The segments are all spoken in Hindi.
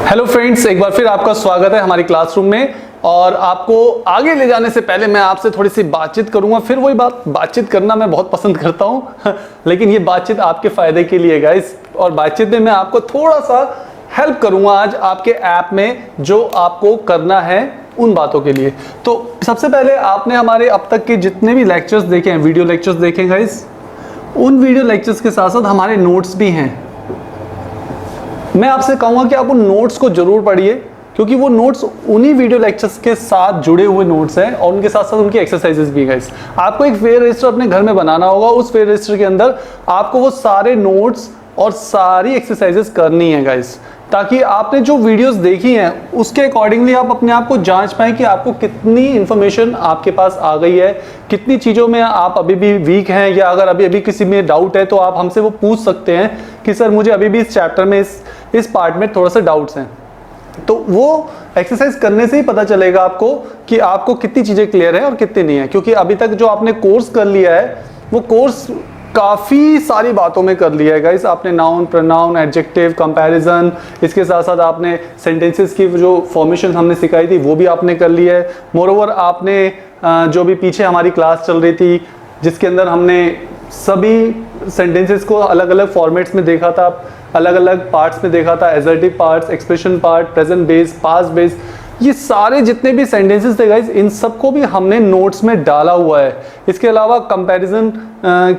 हेलो फ्रेंड्स, एक बार फिर आपका स्वागत है हमारी क्लासरूम में। और आपको आगे ले जाने से पहले मैं आपसे थोड़ी सी बातचीत करूंगा। फिर वही बातचीत करना मैं बहुत पसंद करता हूं लेकिन ये बातचीत आपके फायदे के लिए गाइस। और बातचीत में मैं आपको थोड़ा सा हेल्प करूंगा आज आपके ऐप में, जो आपको करना है उन बातों के लिए। तो सबसे पहले आपने हमारे अब तक के जितने भी लेक्चर्स देखे हैं, वीडियो लेक्चर्स देखे हैं गाइस, उन वीडियो लेक्चर्स के साथ साथ हमारे नोट्स भी हैं। मैं आपसे कहूँगा कि आप उन नोट्स को जरूर पढ़िए, क्योंकि वो नोट्स उन्हीं वीडियो लेक्चर्स के साथ जुड़े हुए नोट्स हैं और उनके साथ साथ उनकी एक्सरसाइजेस भी गाइस। आपको एक फेयर रजिस्टर अपने घर में बनाना होगा। उस फेयर रजिस्टर के अंदर आपको वो सारे नोट्स और सारी एक्सरसाइजेस करनी है गाइस, ताकि आपने जो वीडियोस देखी हैं उसके अकॉर्डिंगली आप अपने आप को जांच पाएं कि आपको कितनी इंफॉर्मेशन आपके पास आ गई है, कितनी चीज़ों में आप अभी भी वीक हैं, या अगर अभी किसी में डाउट है तो आप हमसे वो पूछ सकते हैं कि सर मुझे अभी भी इस चैप्टर में इस पार्ट में थोड़ा सा डाउट्स हैं। तो वो एक्सरसाइज करने से ही पता चलेगा आपको कि आपको कितनी चीज़ें क्लियर है और कितनी नहीं है। क्योंकि अभी तक जो आपने कोर्स कर लिया है वो कोर्स काफ़ी सारी बातों में कर लिया है गाइस। आपने नाउन, प्रोनाउन, एडजेक्टिव, कंपैरिजन, इसके साथ साथ आपने सेंटेंसेस की जो फॉर्मेशन हमने सिखाई थी वो भी आपने कर लिया है। मोरओवर आपने जो भी पीछे हमारी क्लास चल रही थी जिसके अंदर हमने सभी सेंटेंसेस को अलग अलग फॉर्मेट्स में देखा था, अलग अलग पार्ट्स में देखा था, assertive parts, expression part, present base, past base, ये सारे जितने भी सेंटेंसेस थे गाइस, इन सबको भी हमने नोट्स में डाला हुआ है। इसके अलावा कंपैरिजन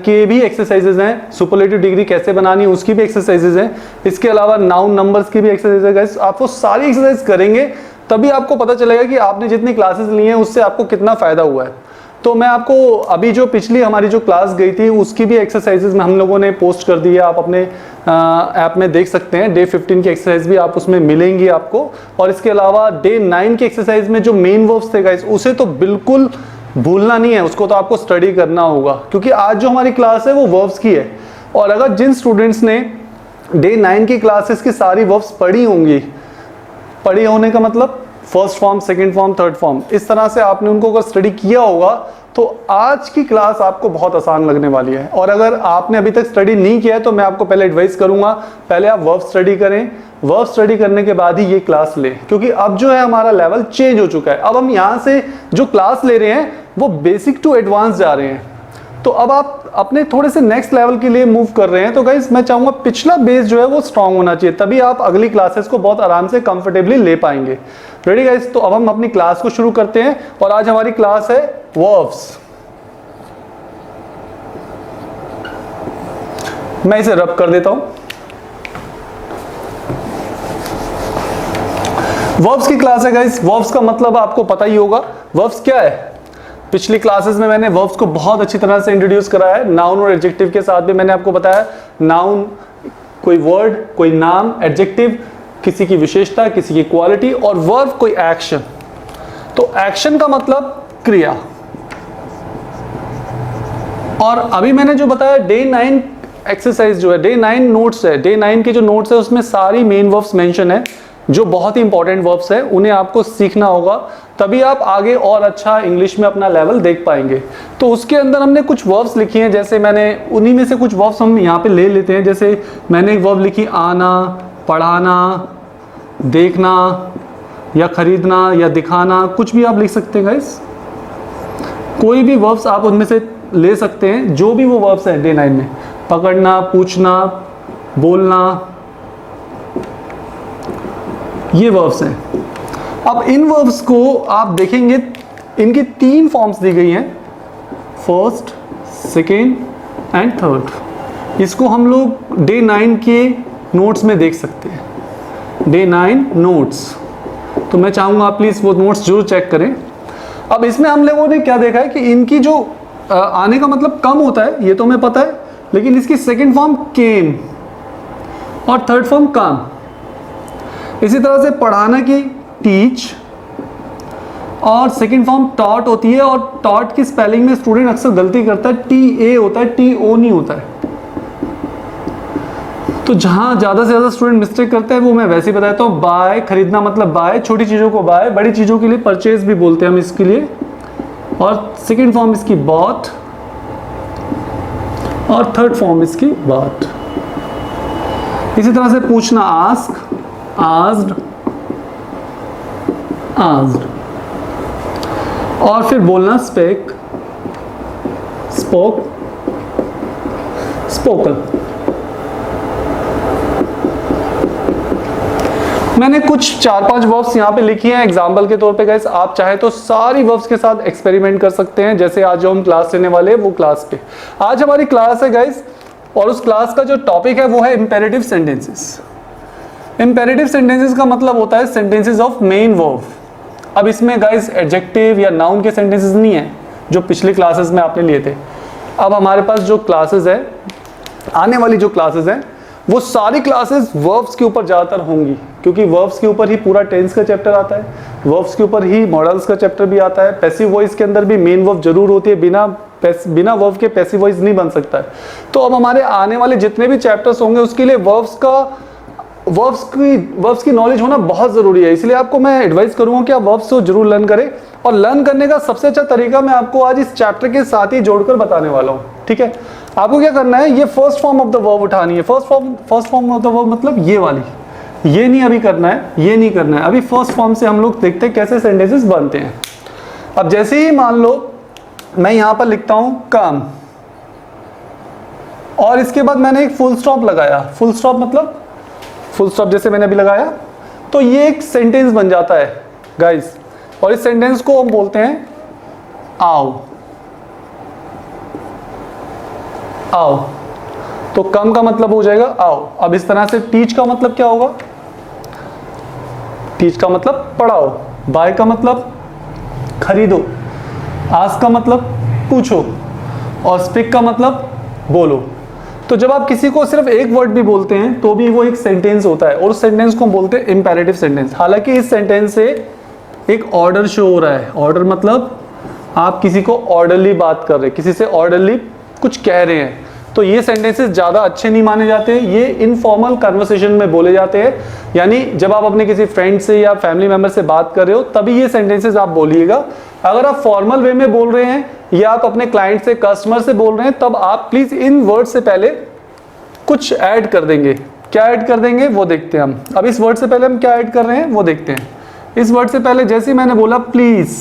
के भी एक्सरसाइजेज हैं, सुपरलेटिव डिग्री कैसे बनानी है उसकी भी एक्सरसाइजेज हैं। इसके अलावा नाउन नंबर्स की भी एक्सरसाइज है गाइस। आप वो सारी एक्सरसाइज करेंगे तभी आपको पता चलेगा कि आपने जितनी क्लासेस ली हैं उससे आपको कितना फ़ायदा हुआ है। तो मैं आपको अभी जो पिछली हमारी जो क्लास गई थी उसकी भी एक्सरसाइजेज में हम लोगों ने पोस्ट कर दी है, आप अपने ऐप में देख सकते हैं। डे 15 की एक्सरसाइज भी आप उसमें मिलेंगी आपको। और इसके अलावा डे 9 की एक्सरसाइज में जो मेन वर्ब्स थे गाइस, उसे तो बिल्कुल भूलना नहीं है, उसको तो आपको स्टडी करना होगा, क्योंकि आज जो हमारी क्लास है वो वर्ब्स की है। और अगर जिन स्टूडेंट्स ने डे 9 की क्लासेस की सारी वर्ब्स पढ़ी होंगी, पढ़ी होने का मतलब first form, second form, third form, इस तरह से आपने उनको अगर स्टडी किया होगा तो आज की क्लास आपको बहुत आसान लगने वाली है। और अगर आपने अभी तक स्टडी नहीं किया है तो मैं आपको पहले एडवाइस करूंगा, पहले आप वर्ब स्टडी करें। वर्ब स्टडी करने के बाद ही ये क्लास लें, क्योंकि अब जो है हमारा लेवल चेंज हो चुका है। अब हम यहाँ से जो क्लास ले रहे हैं वो बेसिक टू एडवांस जा रहे हैं। तो अब आप अपने थोड़े से नेक्स्ट लेवल के लिए मूव कर रहे हैं। तो गाइस मैं चाहूँगा पिछला बेस जो है वो स्ट्रांग होना चाहिए, तभी आप अगली क्लासेस को बहुत आराम से कंफर्टेबली ले पाएंगे। Ready guys? तो अब हम अपनी क्लास को शुरू करते हैं। और आज हमारी क्लास है वर्ब्स। मैं इसे रब कर देता हूं। वर्ब्स की क्लास है गाइस। वर्ब्स का मतलब आपको पता ही होगा। वर्ब्स क्या है? पिछली क्लासेस में मैंने वर्ब्स को बहुत अच्छी तरह से इंट्रोड्यूस कराया है। नाउन और एडजेक्टिव के साथ भी मैंने आपको बताया। नाउन कोई वर्ड, कोई नाम, एडजेक्टिव किसी की विशेषता, किसी की क्वालिटी, और वर्ब कोई एक्शन। तो एक्शन का मतलब क्रिया। और अभी मैंने जो बताया डे 9 एक्सरसाइज जो है, डे 9 नोट्स है, डे 9 के जो नोट्स है उसमें सारी मेन वर्ब्स मेंशन है, जो बहुत ही इंपॉर्टेंट वर्ब्स है, उन्हें आपको सीखना होगा, तभी आप आगे और अच्छा इंग्लिश में अपना लेवल देख पाएंगे। तो उसके अंदर हमने कुछ वर्ब्स लिखी हैं, जैसे मैंने उन्हीं में से कुछ वर्ब्स हम यहाँ पे ले लेते हैं। जैसे मैंने एक वर्ब लिखी आना, पढ़ाना, देखना, या खरीदना, या दिखाना, कुछ भी आप लिख सकते हैं गाइस। कोई भी वर्ब्स आप उनमें से ले सकते हैं, जो भी वो वर्ब्स हैं डे 9 में। पकड़ना, पूछना, बोलना, ये वर्ब्स हैं। अब इन वर्ब्स को आप देखेंगे, इनकी 3 फॉर्म्स दी गई हैं, फर्स्ट, सेकेंड एंड थर्ड। इसको हम लोग डे 9 के नोट्स में देख सकते हैं। डे 9 नोट्स, तो मैं चाहूँगा आप प्लीज़ वो नोट्स जरूर चेक करें। अब इसमें हम लोगों ने क्या देखा है कि इनकी जो आने का मतलब कम होता है, ये तो हमें पता है, लेकिन इसकी सेकेंड फॉर्म केम और थर्ड फॉर्म काम। इसी तरह से पढ़ाना की टीच और सेकेंड फॉर्म टॉट होती है। और टॉट की स्पेलिंग में स्टूडेंट अक्सर गलती करता है, TA होता है, TO नहीं होता है। तो जहां ज्यादा से ज्यादा स्टूडेंट मिस्टेक करते हैं वो मैं वैसे ही बताता हूँ। बाय, खरीदना मतलब बाय, छोटी चीजों को बाय, बड़ी चीजों के लिए परचेज भी बोलते हैं हम इसके लिए। और सेकेंड फॉर्म इसकी बॉट और थर्ड फॉर्म इसकी बात। इसी तरह से पूछना आस्क, आस्क्ड, asked, और फिर बोलना spake, spoke, spoken। मैंने कुछ 4-5 वर्ब्स यहाँ पे लिखी हैं एग्जाम्पल के तौर पे गाइस, आप चाहे तो सारी वर्ब्स के साथ एक्सपेरिमेंट कर सकते हैं। जैसे आज जो हम क्लास लेने वाले हैं वो क्लास पे, आज हमारी क्लास है गाइस, और उस क्लास का जो टॉपिक है वो है इंपेरेटिव सेंटेंसेस। इंपेरेटिव सेंटेंसेस का मतलब होता है सेंटेंसेस ऑफ मेन वर्ब। अब इसमें गाइस एडजेक्टिव या नाउन के सेंटेंसेस नहीं है जो पिछली क्लासेस में आपने लिए थे। अब हमारे पास जो क्लासेस है, आने वाली जो क्लासेस हैं, वो सारी क्लासेस वर्ब्स के ऊपर ज़्यादातर होंगी, क्योंकि वर्ब्स के ऊपर ही पूरा टेंस का चैप्टर आता है, वर्ब्स के ऊपर ही मॉडल्स का चैप्टर भी आता है। पैसिव वॉइस के अंदर भी मेन वर्ब जरूर होती है, बिना वर्ब के पैसिव वॉइस नहीं बन सकता है। तो अब हमारे आने वाले जितने भी चैप्टर्स होंगे उसके लिए वर्ब्स की नॉलेज होना बहुत ज़रूरी है। इसलिए आपको मैं एडवाइस करूंगा कि आप वर्ब्स को जरूर लर्न करें, और लर्न करने का सबसे अच्छा तरीका मैं आपको आज इस चैप्टर के साथ ही जोड़कर बताने वाला हूँ। ठीक है, आपको क्या करना है, ये first form of the verb उठानी है। First form of the verb मतलब ये वाली, ये नहीं अभी करना है, ये नहीं करना है, अभी फर्स्ट फॉर्म से हम लोग देखते हैं कैसे सेंटेंसेस बनते हैं। अब जैसे ही मान लो मैं यहां पर लिखता हूं कम, और इसके बाद मैंने एक फुल स्टॉप लगाया। फुल स्टॉप मतलब फुल स्टॉप जैसे मैंने अभी लगाया, तो ये एक सेंटेंस बन जाता है गाइस, और इस सेंटेंस को हम बोलते हैं आओ। आओ, तो कम का मतलब हो जाएगा आओ। अब इस तरह से टीच का मतलब क्या होगा, टीच का मतलब पढ़ाओ, बाय का मतलब खरीदो, आस्क का मतलब पूछो, और स्पीक का मतलब बोलो। तो जब आप किसी को सिर्फ एक वर्ड भी बोलते हैं तो भी वो एक सेंटेंस होता है, और उस सेंटेंस को हम बोलते हैं इंपेरेटिव सेंटेंस। हालांकि इस सेंटेंस से एक ऑर्डर शो हो रहा है। ऑर्डर मतलब आप किसी को ऑर्डरली बात कर रहे हैं, किसी से ऑर्डरली कुछ कह रहे हैं, तो ये सेंटेंसेस ज़्यादा अच्छे नहीं माने जाते हैं। ये इनफॉर्मल कन्वर्सेशन में बोले जाते हैं, यानी जब आप अपने किसी फ्रेंड से या फैमिली मेंबर से बात कर रहे हो तभी ये सेंटेंसेस आप बोलिएगा। अगर आप फॉर्मल वे में बोल रहे हैं या आप अपने क्लाइंट से, कस्टमर से बोल रहे हैं, तब आप प्लीज़ इन वर्ड से पहले कुछ ऐड कर देंगे। क्या ऐड कर देंगे वो देखते हैं हम। अब इस वर्ड से पहले हम क्या ऐड कर रहे हैं वो देखते हैं। इस वर्ड से पहले जैसे मैंने बोला प्लीज़,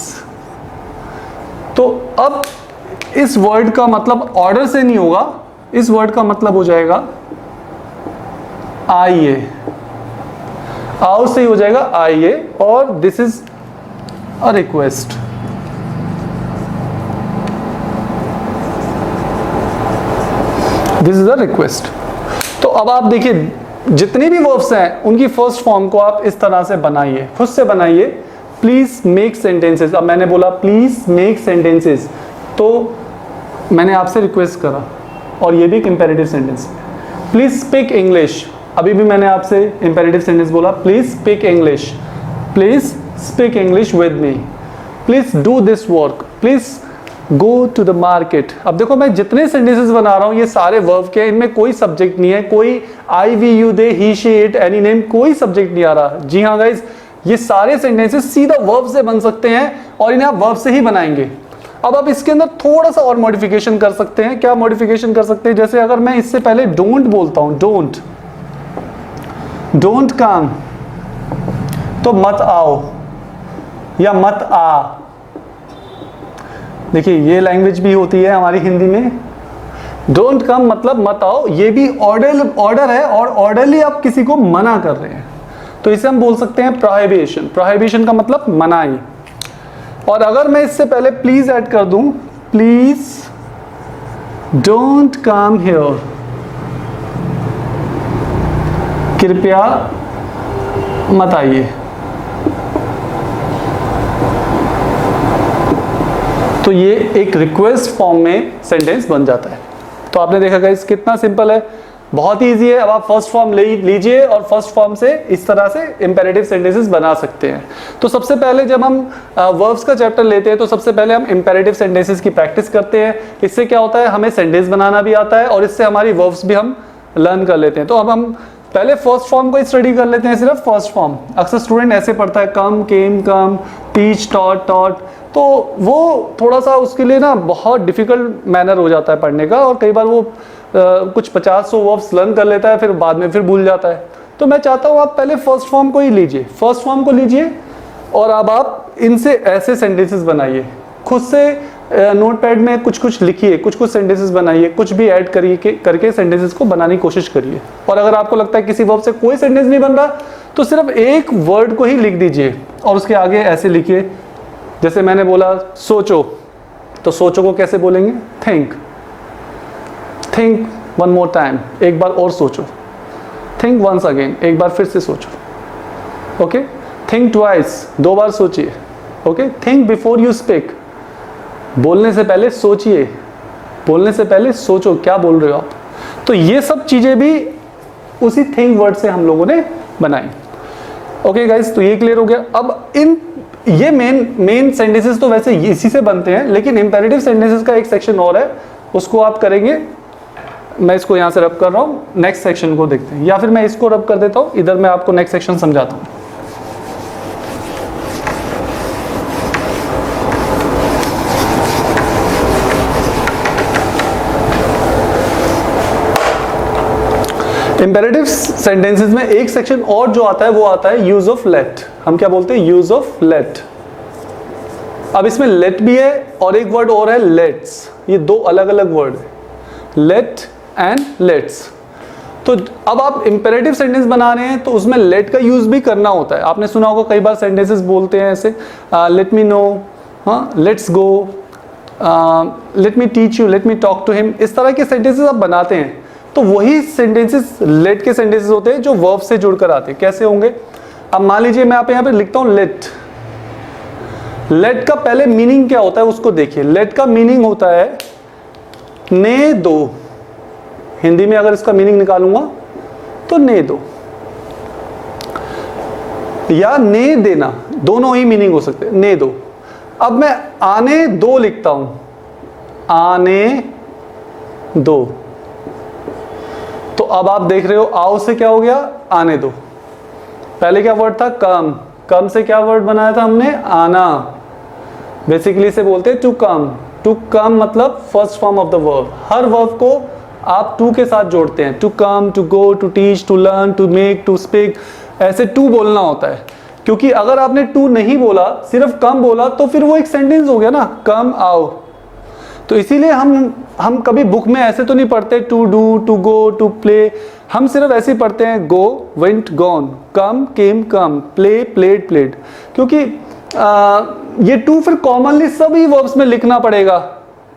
तो अब इस वर्ड का मतलब ऑर्डर से नहीं होगा, इस वर्ड का मतलब हो जाएगा आइए। आओ से ही हो जाएगा आइए, और this is a request. This is a request. तो अब आप देखिए जितनी भी वर्ब्स हैं उनकी फर्स्ट फॉर्म को आप इस तरह से बनाइए, खुद से बनाइए। Please make sentences. अब मैंने बोला प्लीज मेक सेंटेंसेस, तो मैंने आपसे रिक्वेस्ट करा, और ये भी एक इंपेरेटिव सेंटेंस है। प्लीज स्पीक इंग्लिश, अभी भी मैंने आपसे इंपेरेटिव सेंटेंस बोला। Please speak English, please speak English with me, please do this work, please go to the market. अब देखो मैं जितने सेंटेंसेस बना रहा हूँ ये सारे वर्ब के, इनमें कोई सब्जेक्ट नहीं है, कोई I we you they he she it any name, कोई सब्जेक्ट नहीं आ रहा। जी हाँ गाइज, ये सारे सेंटेंसेस सीधा वर्ब से बन सकते हैं, और इन्हें आप वर्ब से ही बनाएंगे। अब आप इसके अंदर थोड़ा सा और मॉडिफिकेशन कर सकते हैं। क्या मॉडिफिकेशन कर सकते हैं, जैसे अगर मैं इससे पहले डोंट बोलता हूं, डोंट कम, तो मत आओ या मत आ। देखिए ये लैंग्वेज भी होती है हमारी हिंदी में। डोंट कम मतलब मत आओ, ये भी ऑर्डर है, और ऑर्डरली आप किसी को मना कर रहे हैं, तो इसे हम बोल सकते हैं प्रोहिबिशन। प्रोहिबिशन का मतलब मनाही। और अगर मैं इससे पहले प्लीज ऐड कर दूं, प्लीज डोंट कम हियर, कृपया मत आइए, तो ये एक रिक्वेस्ट फॉर्म में सेंटेंस बन जाता है। तो आपने देखा गाइस कितना सिंपल है, बहुत ही इजी है। अब आप फर्स्ट फॉर्म ले लीजिए और फर्स्ट फॉर्म से इस तरह से इंपेरेटिव सेंटेंसेस बना सकते हैं। तो सबसे पहले जब हम वर्ब्स का चैप्टर लेते हैं तो सबसे पहले हम इंपेरेटिव सेंटेंसेस की प्रैक्टिस करते हैं। इससे क्या होता है, हमें सेंटेंस बनाना भी आता है, और इससे हमारी वर्ब्स भी हम लर्न कर लेते हैं। तो अब हम पहले फर्स्ट फॉर्म को स्टडी कर लेते हैं, सिर्फ फर्स्ट फॉर्म। अक्सर स्टूडेंट ऐसे पढ़ता है कम, केम, कम, टीच, टॉट, टॉट, तो वो थोड़ा सा उसके लिए ना बहुत डिफिकल्ट मैनर हो जाता है पढ़ने का, और कई बार वो कुछ 50-100 वर्ब्स लर्न कर लेता है, फिर बाद में फिर भूल जाता है। तो मैं चाहता हूँ आप पहले फर्स्ट फॉर्म को ही लीजिए। फर्स्ट फॉर्म को लीजिए, और अब आप इनसे ऐसे सेंटेंसेस बनाइए, खुद से नोटपैड में कुछ कुछ लिखिए, कुछ कुछ सेंटेंसेस बनाइए, कुछ भी ऐड करिए करके सेंटेंसेस को बनाने की कोशिश करिए। और अगर आपको लगता है किसी वर्ब से कोई सेंटेंस नहीं बन रहा, तो सिर्फ एक वर्ड को ही लिख दीजिए और उसके आगे ऐसे लिखिए, जैसे मैंने बोला सोचो, तो सोचो को कैसे बोलेंगे? Think. Think one more time, एक बार और सोचो। थिंक वंस अगेन, एक बार फिर से सोचो। ओके, थिंक ट्वाइस, 2 बार सोचिए। Okay, think before you speak, बोलने से पहले सोचिए, बोलने से पहले सोचो क्या बोल रहे हो आप। तो ये सब चीजें भी उसी थिंक वर्ड से हम लोगों ने बनाई। ओके गाइस, तो ये क्लियर हो गया। अब ये मेन सेंटेंसेस तो वैसे इसी से बनते हैं, लेकिन इंपेरेटिव सेंटेंसेस का एक सेक्शन और है, उसको आप करेंगे। मैं इसको यहां से रब कर रहा हूं, नेक्स्ट सेक्शन को देखते हैं, या फिर मैं इसको रब कर देता हूं, इधर मैं आपको नेक्स्ट सेक्शन समझाता हूं। इंपेरेटिव सेंटेंसेस में एक सेक्शन और जो आता है वो आता है यूज ऑफ लेट। हम क्या बोलते हैं? Use of let. अब इसमें लेट भी है और एक वर्ड और है लेट्स। ये 2 अलग अलग वर्ड है, लेट एंड लेट्स। तो अब आप इंपेरेटिव सेंटेंस बना रहे हैं तो उसमें लेट का यूज भी करना होता है। आपने सुना होगा कई बार सेंटेंसेस बोलते हैं ऐसे, लेट मी नो, हाँ, let's go, let me teach you, let me talk to him. इस तरह के सेंटेंसेस आप बनाते हैं, तो वही सेंटेंसेस लेट के सेंटेंसेस होते हैं जो वर्ब से जुड़कर आते हैं। कैसे होंगे? अब मान लीजिए मैं आप यहाँ पे लिखता हूं लेट। लेट का पहले मीनिंग क्या होता है उसको देखिए। लेट का मीनिंग होता है ने दो। हिंदी में अगर इसका मीनिंग निकालूंगा तो ने दो या ने देना, दोनों ही मीनिंग हो सकते हैं, ने दो। अब मैं आने दो लिखता हूं, आने दो, तो अब आप देख रहे हो आओ से क्या हो गया? आने दो। पहले क्या वर्ड था? कम। कम से क्या वर्ड बनाया था हमने? आना। बेसिकली से बोलते हैं टू कम। टू कम मतलब first form of the verb. हर वर्ब को आप टू के साथ जोड़ते हैं। To come, to go, to teach, to learn, to make, to speak, ऐसे टू बोलना होता है। क्योंकि अगर आपने टू नहीं बोला, सिर्फ कम बोला, तो फिर वो एक सेंटेंस हो गया ना, कम आओ। तो इसीलिए हम कभी बुक में ऐसे तो नहीं पढ़ते to do, to go, to play. हम सिर्फ ऐसे ही पढ़ते हैं go, went, gone, come, came, come, play, played, played. क्योंकि ये टू फिर कॉमनली सभी वर्ब्स में लिखना पड़ेगा,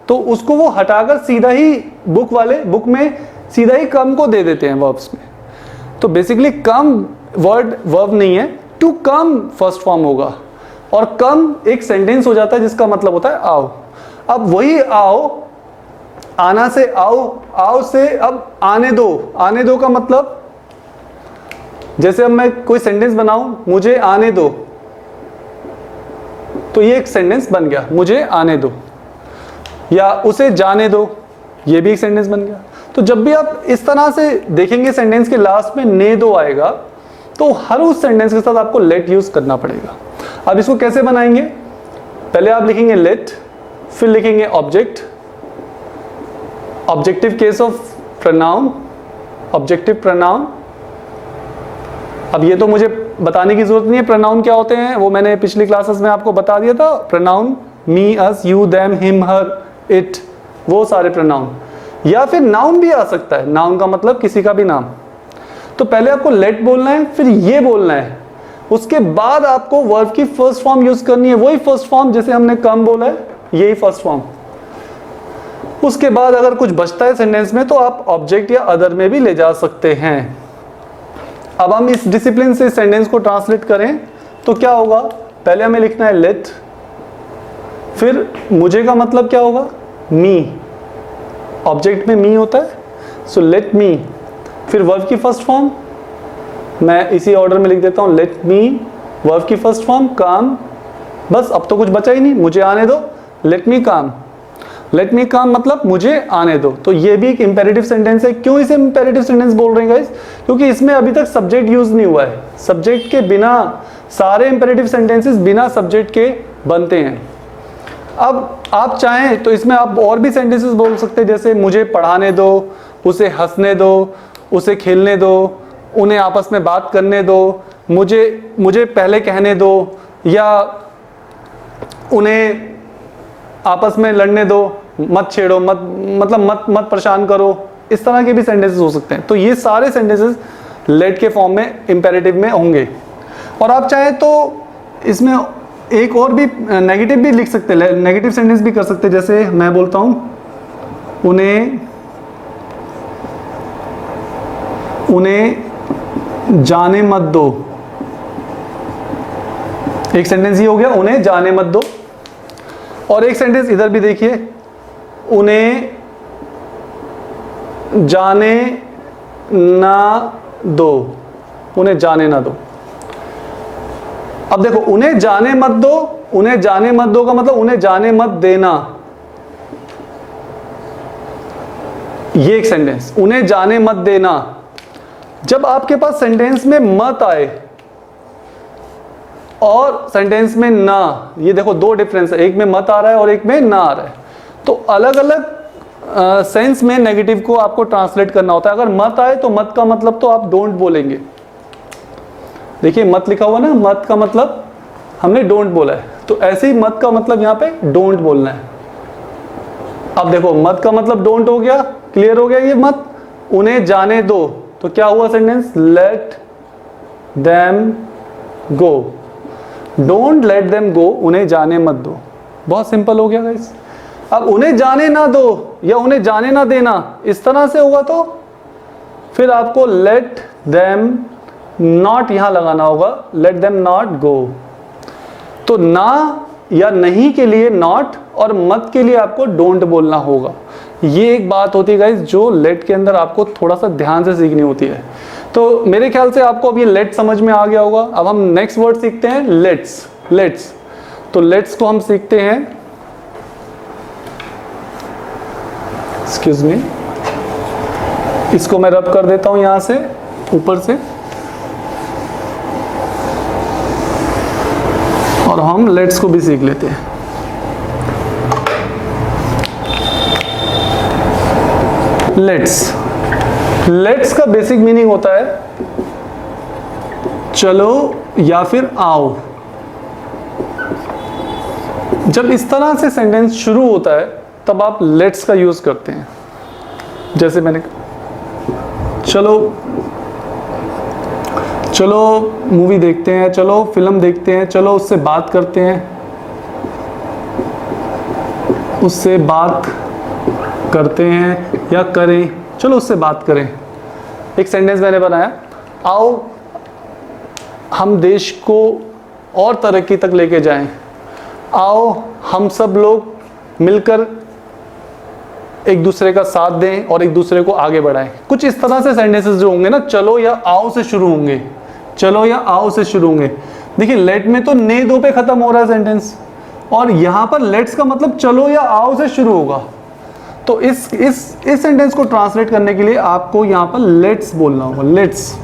तो उसको वो हटाकर सीधा ही बुक में सीधा ही कम को दे देते हैं वर्ब्स में। तो बेसिकली कम वर्ब नहीं है, टू कम फर्स्ट फॉर्म होगा, और कम एक सेंटेंस हो जाता है जिसका मतलब होता है आओ। अब वही आओ, आना से आओ, आओ से अब आने दो। आने दो का मतलब, जैसे अब मैं कोई सेंटेंस बनाऊं, मुझे आने दो, तो ये एक सेंटेंस बन गया, मुझे आने दो। या उसे जाने दो, ये भी एक सेंटेंस बन गया। तो जब भी आप इस तरह से देखेंगे सेंटेंस के लास्ट में ने दो आएगा, तो हर उस सेंटेंस के साथ आपको लेट यूज करना पड़ेगा। अब इसको कैसे बनाएंगे? पहले आप लिखेंगे लेट, फिर लिखेंगे object, objective case of pronoun, objective pronoun. अब ये तो मुझे बताने की जरूरत नहीं है प्रोनाउन क्या होते हैं, वो मैंने पिछली क्लासेस में आपको बता दिया था। Pronoun me, us, you, them, him, her, it, वो सारे प्रोनाउन। या फिर नाउन भी आ सकता है, नाउन का मतलब किसी का भी नाम। तो पहले आपको लेट बोलना है, फिर ये बोलना है, उसके बाद आपको वर्ब की फर्स्ट फॉर्म यूज करनी है, वही फर्स्ट फॉर्म जैसे हमने कम बोला है, यही फर्स्ट फॉर्म। उसके बाद अगर कुछ बचता है सेंटेंस में तो आप ऑब्जेक्ट या अदर में भी ले जा सकते हैं। अब हम इस डिसिप्लिन से सेंटेंस को ट्रांसलेट करें तो क्या होगा? पहले हमें लिखना है लेट, फिर मुझे का मतलब क्या होगा? मी। ऑब्जेक्ट में मी होता है, सो लेट मी। फिर वर्ब की फर्स्ट फॉर्म मैं इसी ऑर्डर में लिख देता हूं, लेट मी, वर्ब की फर्स्ट फॉर्म कम। बस अब तो कुछ बचा ही नहीं, मुझे आने दो, लेट मी कम। लेट मी कम मतलब मुझे आने दो। तो ये भी एक इंपेरेटिव सेंटेंस है। क्यों इसे इंपेरेटिव सेंटेंस बोल रहे हैं गाइस? क्योंकि इसमें अभी तक सब्जेक्ट यूज नहीं हुआ है। सब्जेक्ट के बिना सारे इंपेरेटिव सेंटेंसेस बिना सब्जेक्ट के बनते हैं। अब आप चाहें तो इसमें आप और भी सेंटेंसेस बोल सकते हैं, जैसे मुझे पढ़ाने दो, उसे हंसने दो, उसे खेलने दो, उन्हें आपस में बात करने दो, मुझे पहले कहने दो, या उन्हें आपस में लड़ने दो, मत छेड़ो, मत परेशान करो, इस तरह के भी सेंटेंसेस हो सकते हैं। तो ये सारे सेंटेंसेस लेट के फॉर्म में इंपेरेटिव में होंगे। और आप चाहें तो इसमें एक और भी नेगेटिव भी लिख सकते हैं, नेगेटिव सेंटेंस भी कर सकते हैं। जैसे मैं बोलता हूं उन्हें जाने मत दो, एक सेंटेंस ये हो गया, उन्हें जाने मत दो। और एक सेंटेंस इधर भी देखिए, उन्हें जाने ना दो, उन्हें जाने ना दो। अब देखो, उन्हें जाने मत दो, उन्हें जाने मत दो का मतलब उन्हें जाने मत देना। ये एक सेंटेंस, उन्हें जाने मत देना। जब आपके पास सेंटेंस में मत आए और सेंटेंस में ना, ये देखो दो डिफरेंस है, एक में मत आ रहा है और एक में ना आ रहा है। तो अलग अलग सेंस में नेगेटिव को आपको ट्रांसलेट करना होता है। अगर मत आए तो मत का मतलब तो आप डोंट बोलेंगे। देखिए मत लिखा हुआ ना, मत का मतलब हमने डोंट बोला है, तो ऐसे ही मत का मतलब यहाँ पे डोंट बोलना है। अब देखो मत का मतलब डोंट हो गया, क्लियर हो गया ये मत। उन्हें जाने दो, तो क्या हुआ sentence, let them go. Don't let them go, उन्हें जाने मत दो। बहुत सिंपल हो गया गाइस। अब उन्हें जाने ना दो या उन्हें जाने ना देना, इस तरह से होगा तो फिर आपको लेट देम नॉट यहां लगाना होगा, लेट देम नॉट गो। तो ना या नहीं के लिए नॉट और मत के लिए आपको डोंट बोलना होगा। ये एक बात होती है गाइस जो लेट के अंदर आपको थोड़ा सा ध्यान से सीखनी होती है। तो मेरे ख्याल से आपको अब ये लेट समझ में आ गया होगा। अब हम नेक्स्ट वर्ड सीखते हैं, लेट्स। लेट्स, तो लेट्स को हम सीखते हैं, एक्सक्यूज मी, इसको मैं रब कर देता हूं यहां से ऊपर से, और हम लेट्स को भी सीख लेते हैं। लेट्स, लेट्स का बेसिक मीनिंग होता है चलो या फिर आओ। जब इस तरह से सेंटेंस शुरू होता है तब आप लेट्स का यूज करते हैं। जैसे मैंने चलो चलो मूवी देखते हैं, चलो फिल्म देखते हैं, चलो उससे बात करते हैं, उससे बात करते हैं या करें, चलो उससे बात करें। एक सेंटेंस मैंने बनाया, आओ हम देश को और तरक्की तक लेके जाएं, आओ हम सब लोग मिलकर एक दूसरे का साथ दें और एक दूसरे को आगे बढ़ाएं। कुछ इस तरह से सेंटेंसेस जो होंगे ना, चलो या आओ से शुरू होंगे, चलो या आओ से शुरू होंगे। देखिए लेट में तो ने दो पे खत्म हो रहा है सेंटेंस, और यहां पर लेट्स का मतलब चलो या आओ से शुरू होगा। तो इस सेंटेंस को ट्रांसलेट करने के लिए आपको यहां पर लेट्स बोलना होगा, लेट्स,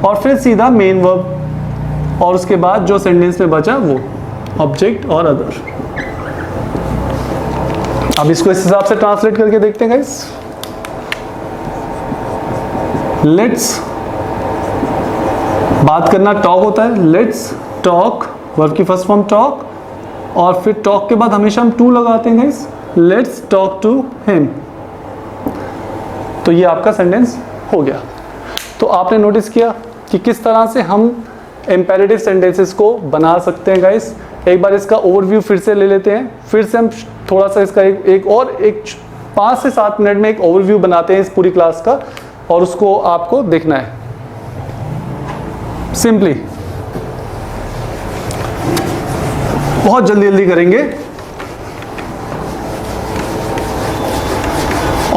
और फिर सीधा मेन वर्ब, और उसके बाद जो सेंटेंस में बचा वो ऑब्जेक्ट और अदर। अब इसको इस हिसाब से ट्रांसलेट करके देखते हैं गाइस। लेट्स, बात करना टॉक होता है, लेट्स टॉक, वर्ब की फर्स्ट फॉर्म टॉक, और फिर टॉक के बाद हमेशा हम टू लगाते हैं guys, let's talk to him. तो ये आपका सेंटेंस हो गया। तो आपने नोटिस किया कि किस तरह से हम इंपेरेटिव सेंटेंसेस को बना सकते हैं गाइस। एक बार इसका ओवरव्यू फिर से ले लेते हैं, फिर से हम थोड़ा सा इसका एक 5 से 7 मिनट में एक ओवरव्यू बनाते हैं इस पूरी क्लास का, और उसको आपको देखना है सिंपली। बहुत जल्दी जल्दी करेंगे।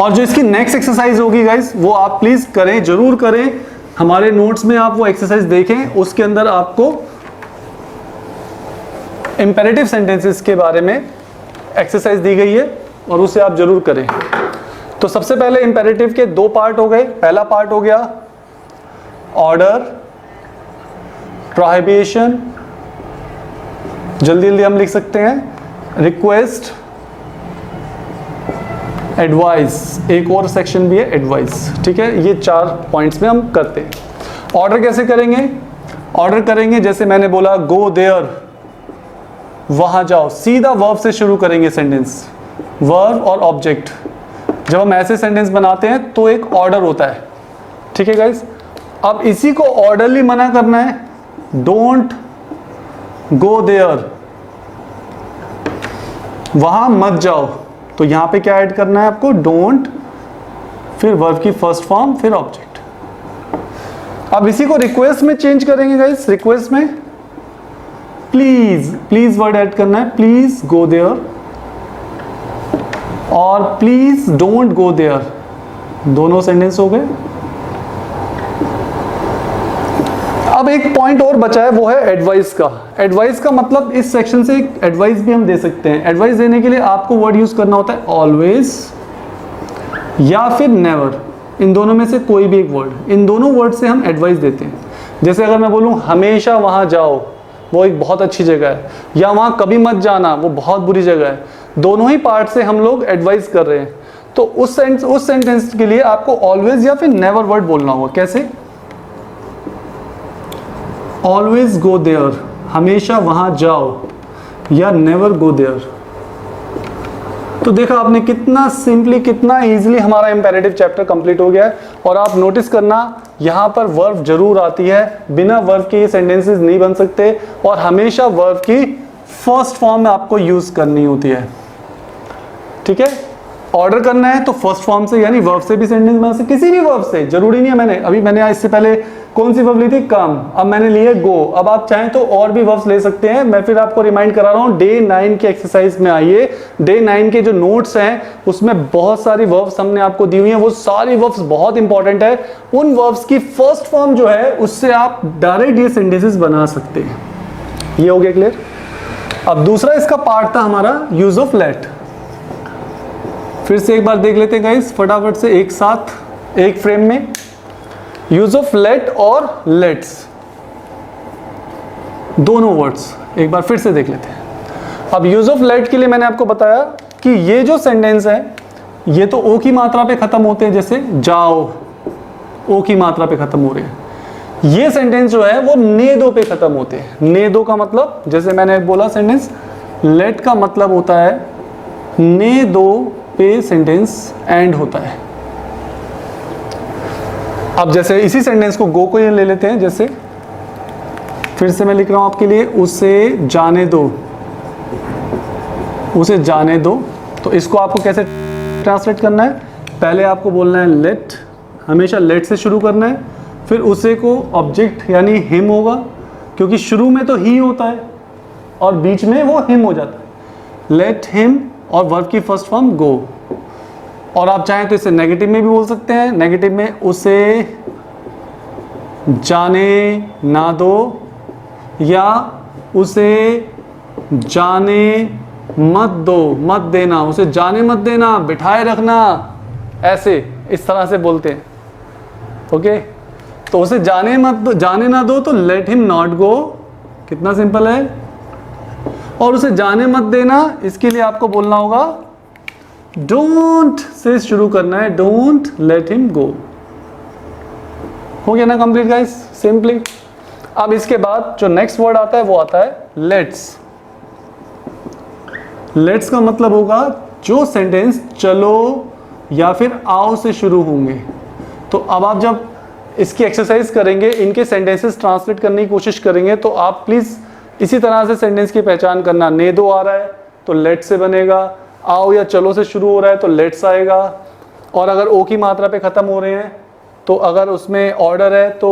और जो इसकी नेक्स्ट एक्सरसाइज होगी गाइस, वो आप प्लीज करें, जरूर करें। हमारे नोट्स में आप वो एक्सरसाइज देखें, उसके अंदर आपको इंपेरेटिव सेंटेंसेस के बारे में एक्सरसाइज दी गई है, और उसे आप जरूर करें। तो सबसे पहले इंपेरेटिव के 2 पार्ट हो गए। पहला पार्ट हो गया ऑर्डर, प्रोहिबिशन, जल्दी जल्दी हम लिख सकते हैं, रिक्वेस्ट, एडवाइस, एक और सेक्शन भी है एडवाइस। ठीक है, ये 4 पॉइंट्स में हम करते हैं। ऑर्डर कैसे करेंगे? ऑर्डर करेंगे जैसे मैंने बोला गो देयर, वहां जाओ, सीधा वर्ब से शुरू करेंगे सेंटेंस, वर्ब और ऑब्जेक्ट। जब हम ऐसे सेंटेंस बनाते हैं तो एक ऑर्डर होता है, ठीक है गाइस। अब इसी को ऑर्डरली मना करना है, डोंट गो देयर, वहां मत जाओ। तो यहां पे क्या ऐड करना है आपको, डोंट, फिर वर्ब की फर्स्ट फॉर्म, फिर ऑब्जेक्ट। अब इसी को रिक्वेस्ट में चेंज करेंगे गाइस, रिक्वेस्ट में प्लीज, प्लीज वर्ड ऐड करना है, प्लीज गो देयर और प्लीज डोंट गो देयर, दोनों सेंटेंस हो गए। अब एक पॉइंट और बचा है, वो है एडवाइस का। एडवाइस का मतलब इस सेक्शन से एक एडवाइस भी हम दे सकते हैं। एडवाइस देने के लिए आपको वर्ड यूज करना होता है ऑलवेज या फिर नेवर, इन दोनों में से कोई भी एक वर्ड। इन दोनों वर्ड से हम एडवाइस देते हैं। जैसे अगर मैं बोलूं हमेशा वहां जाओ, वो एक बहुत अच्छी जगह है, या वहां कभी मत जाना, वो बहुत बुरी जगह है। दोनों ही पार्ट से हम लोग एडवाइस कर रहे हैं। तो उस सेंटेंस के लिए आपको ऑलवेज या फिर नेवर वर्ड बोलना होगा। कैसे, ऑलवेज गो देयर, हमेशा वहां जाओ, या नेवर गो देयर। तो देखा आपने कितना सिंपली, कितना इजीली हमारा इंपेरेटिव चैप्टर कंप्लीट हो गया है। और आप नोटिस करना, यहां पर वर्ब जरूर आती है, बिना वर्ब के ये सेंटेंसेस नहीं बन सकते, और हमेशा वर्ब की फर्स्ट फॉर्म में आपको यूज करनी होती है, ठीक है। ऑर्डर करना है तो फर्स्ट फॉर्म से, यानी वर्ब से भी सेंटेंस बना सकते, किसी भी वर्ब से, जरूरी नहीं है। मैंने इससे पहले कौन सी वर्ब ली थी, कम, अब मैंने लिए गो। अब आप चाहें तो और भी वर्ब्स ले सकते हैं। मैं फिर आपको रिमाइंड करा रहा हूं, डे 9 के एक्सरसाइज में आइए। डे 9 के जो नोट्स हैं उसमें बहुत सारी वर्ब्स हमने आपको दी हुई हैं, वो सारी वर्ब्स बहुत इंपॉर्टेंट है। उन वर्ब्स की फर्स्ट फॉर्म जो है उससे आप डायरेक्ट ये सेंटेंसेस बना सकते हैं। ये हो गया क्लियर। अब दूसरा इसका पार्ट था हमारा यूज ऑफ लेट। फिर से एक बार देख लेते हैं गाइस फटाफट से, एक साथ एक फ्रेम में। यूज ऑफ लेट और लेट्स, दोनों वर्ड्स एक बार फिर से देख लेते हैं। अब यूज ऑफ लेट के लिए मैंने आपको बताया कि ये जो सेंटेंस है ये तो ओ की मात्रा पे खत्म होते हैं, जैसे जाओ, ओ की मात्रा पे खत्म हो रहे हैं। ये सेंटेंस जो है वो ने दो पे खत्म होते हैं। ने दो का मतलब, जैसे मैंने बोला सेंटेंस, लेट का मतलब होता है ने दो पे सेंटेंस एंड होता है। अब जैसे इसी सेंटेंस को गो को ये ले लेते हैं, जैसे फिर से मैं लिख रहा हूं आपके लिए, उसे जाने दो, उसे जाने दो। तो इसको आपको कैसे ट्रांसलेट करना है, पहले आपको बोलना है लेट, हमेशा लेट से शुरू करना है, फिर उसे को ऑब्जेक्ट यानी हिम होगा, क्योंकि शुरू में तो ही होता है और बीच में वो हिम हो जाता है। लेट हिम और वर्ब की फर्स्ट फॉर्म गो। और आप चाहें तो इसे नेगेटिव में भी बोल सकते हैं। नेगेटिव में उसे जाने ना दो, या उसे जाने मत दो, मत देना, उसे जाने मत देना, बिठाए रखना, ऐसे इस तरह से बोलते हैं। ओके, तो उसे जाने ना दो तो लेट हिम नॉट गो, कितना सिंपल है। और उसे जाने मत देना, इसके लिए आपको बोलना होगा डोंट से शुरू करना है, डोंट लेट हिम गो। हो गया ना कंप्लीट गाइस, सिंपली। अब इसके बाद जो नेक्स्ट वर्ड आता है वो आता है लेट्स। लेट्स का मतलब होगा जो सेंटेंस चलो या फिर आओ से शुरू होंगे। तो अब आप जब इसकी एक्सरसाइज करेंगे, इनके सेंटेंसेस ट्रांसलेट करने की कोशिश करेंगे, तो आप प्लीज इसी तरह से सेंटेंस की पहचान करना। ने दो आ रहा है तो लेट से बनेगा, आओ या चलो से शुरू हो रहा है तो लेट्स आएगा। और अगर ओ की मात्रा पे खत्म हो रहे हैं तो अगर उसमें ऑर्डर है तो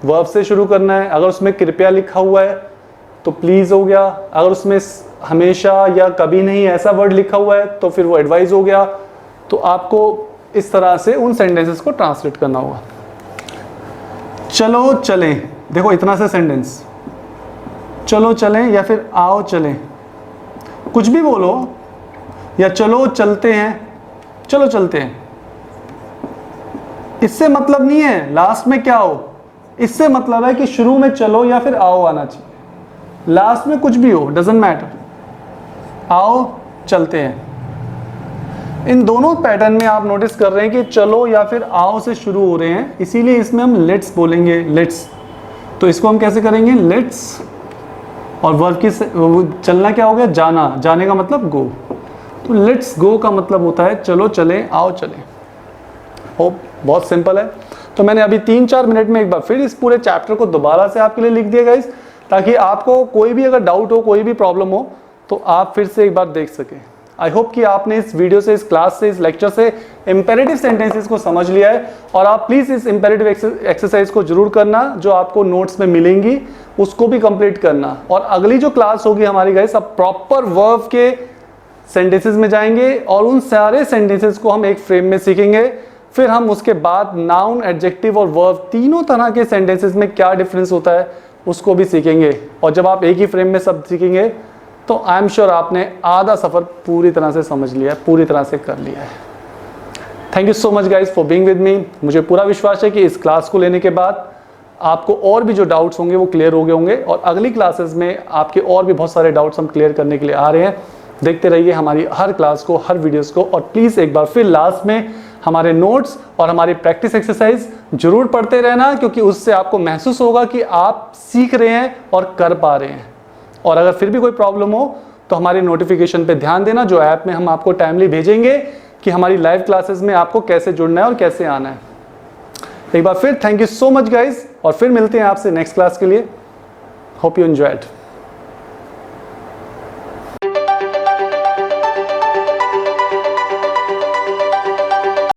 वर्ब से शुरू करना है। अगर उसमें कृपया लिखा हुआ है तो प्लीज हो गया। अगर उसमें हमेशा या कभी नहीं ऐसा वर्ड लिखा हुआ है तो फिर वो एडवाइस हो गया। तो आपको इस तरह से उन सेंटेंसेस को ट्रांसलेट करना होगा। चलो चलें, देखो इतना सा सेंटेंस, चलो चलें या फिर आओ चलें, कुछ भी बोलो, या चलो चलते हैं, चलो चलते हैं, इससे मतलब नहीं है लास्ट में क्या हो। इससे मतलब है कि शुरू में चलो या फिर आओ आना चाहिए, लास्ट में कुछ भी हो, डजंट मैटर। आओ चलते हैं। इन दोनों पैटर्न में आप नोटिस कर रहे हैं कि चलो या फिर आओ से शुरू हो रहे हैं, इसीलिए इसमें हम लेट्स बोलेंगे, लेट्स। तो इसको हम कैसे करेंगे, लेट्स और वर्ब की चलना क्या हो गया, जाना, जाने का मतलब गो। तो लेट्स गो का मतलब होता है चलो चलें, आओ चलें। होप बहुत सिंपल है। तो मैंने अभी 3-4 मिनट में एक बार फिर इस पूरे चैप्टर को दोबारा से आपके लिए लिख दिया गाइस, ताकि आपको कोई भी अगर डाउट हो, कोई भी प्रॉब्लम हो तो आप फिर से एक बार देख सकें। आई होप कि आपने इस वीडियो से, इस क्लास से, इस लेक्चर से इंपेरेटिव सेंटेंसेस को समझ लिया है। और आप प्लीज इस इंपेरेटिव एक्सरसाइज को जरूर करना, जो आपको नोट्स में मिलेंगी उसको भी कंप्लीट करना। और अगली जो क्लास होगी हमारी गाइस, अब प्रॉपर वर्ब के सेंटेंसेस में जाएंगे और उन सारे सेंटेंसेस को हम एक फ्रेम में सीखेंगे। फिर हम उसके बाद नाउन, एडजेक्टिव और वर्ब तीनों तरह के सेंटेंसेस में क्या डिफरेंस होता है उसको भी सीखेंगे। और जब आप एक ही फ्रेम में सब सीखेंगे तो आई एम श्योर आपने आधा सफर पूरी तरह से समझ लिया है, पूरी तरह से कर लिया है। Thank you so much guys for being with me. मुझे पूरा विश्वास है कि इस क्लास को लेने के बाद आपको और भी जो डाउट्स होंगे वो क्लियर हो गए होंगे, और अगली क्लासेस में आपके और भी बहुत सारे डाउट्स हम क्लियर करने के लिए आ रहे हैं। देखते रहिए हमारी हर क्लास को, हर वीडियोस को, और प्लीज़ एक बार फिर लास्ट में हमारे नोट्स और हमारी प्रैक्टिस एक्सरसाइज जरूर पढ़ते रहना, क्योंकि उससे आपको महसूस होगा कि आप सीख रहे हैं और कर पा रहे हैं। और अगर फिर भी कोई प्रॉब्लम हो तो हमारी नोटिफिकेशन पे ध्यान देना, जो ऐप में हम आपको टाइमली भेजेंगे कि हमारी लाइव क्लासेस में आपको कैसे जुड़ना है और कैसे आना है। एक बार फिर thank you so much guys, और फिर मिलते हैं आपसे नेक्स्ट क्लास के लिए। Hope you enjoyed.